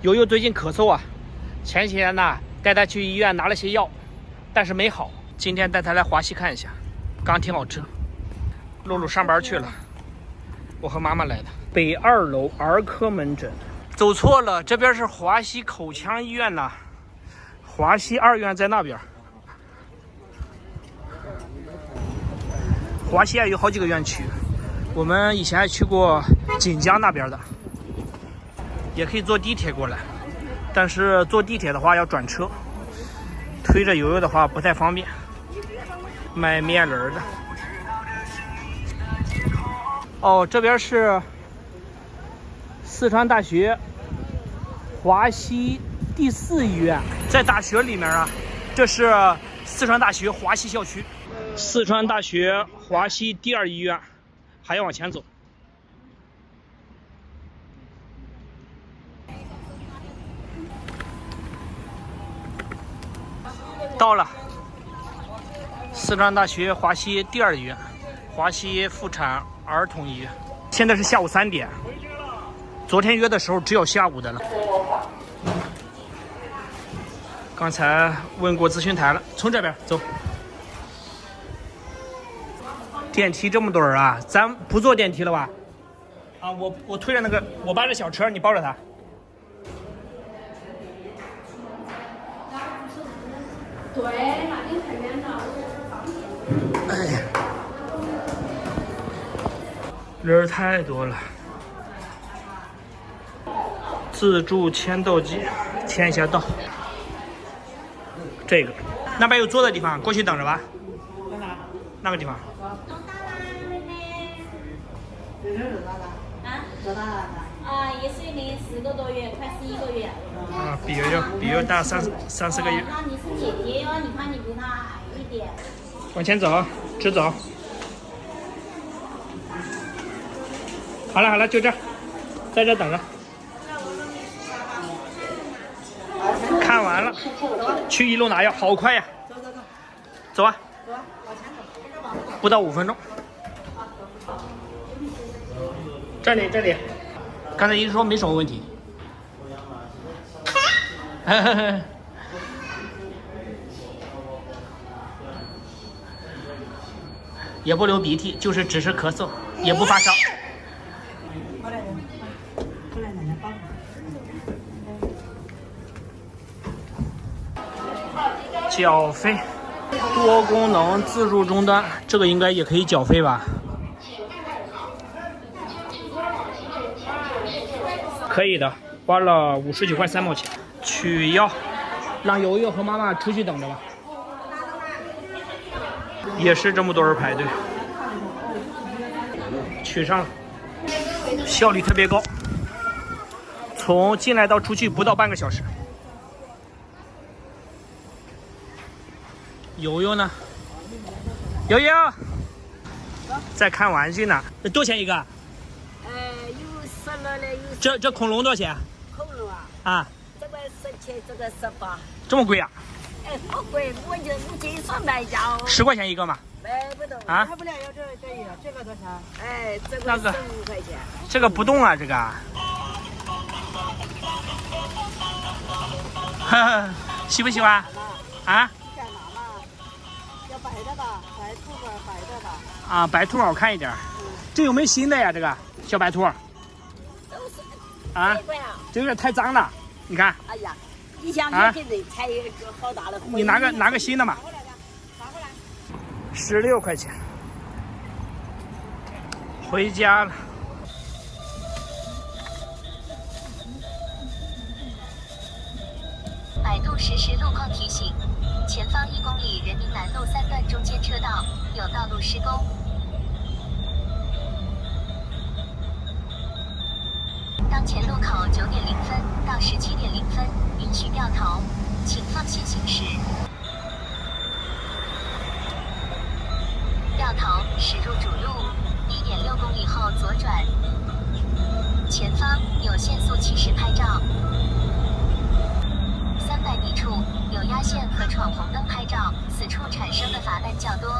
悠悠最近咳嗽啊，前几天呢带他去医院拿了些药，但是没好。今天带他来华西看一下，刚停好车。露露上班去了，我和妈妈来的。北2楼儿科门诊。走错了，这边是华西口腔医院呐，华西2院在那边。华西有好几个院区，我们以前还去过锦江那边的，也可以坐地铁过来，但是坐地铁的话要转车，推着悠悠的话不太方便。卖面人的。哦，这边是四川大学华西第4医院，在大学里面啊，这是四川大学华西校区。四川大学华西第2医院，还要往前走。到了，四川大学华西第2医院，华西妇产儿童医院。现在是下午3点，昨天约的时候只有下午的了。刚才问过咨询台了，从这边走。电梯这么多人啊，咱不坐电梯了吧？啊，我推着那个，我搬着小车，你抱着它。对，那你太远了，哎呀，人太多了。自助签到机，签一下到。这个，那边有坐的地方，过去等着吧。在哪？那个地方。1岁的4个多月，快11个月。啊，比悠悠大3、4个月。那你是姐姐哟，你看你比她矮一点。往前走，直走。好了，就这，在这等着。看完了，去1楼拿药，好快呀！走啊！不到5分钟。这里，刚才医生说没什么问题。也不流鼻涕，只是咳嗽，也不发烧。缴费，多功能自助终端，这个应该也可以缴费吧？可以的，花了59块3毛钱。取药，让悠悠和妈妈出去等着吧。也是这么多人排队，取上了，效率特别高，从进来到出去不到半个小时。悠悠呢？悠悠在看玩具呢，多少钱一个？有10了的，有。这恐龙多少钱？恐龙啊？啊，这个17，这个18。这么贵啊？哎，好贵，我经常卖价哦。10块钱一个嘛？卖不动啊？还不了要这个多少？哎，这个那个15块钱。这个不动啊，这个。哈哈，喜不喜欢？啊？要白的吧，白兔吧，白的吧。啊，白兔好看一点。这有没有新的呀？这个小白兔？啊？这有点太脏了，你看。哎呀，你想想这人才一个好大的。你拿个新的嘛。16块钱。回家了。百度实时路况提醒：前方1公里人民南路3段中间车道有道路施工。当前路口9点0分到17点0分允许掉头，请放心行驶。掉头驶入主路，1.6公里后左转。前方有限速70拍照。300米处有压线和闯红灯拍照，此处产生的罚单较多。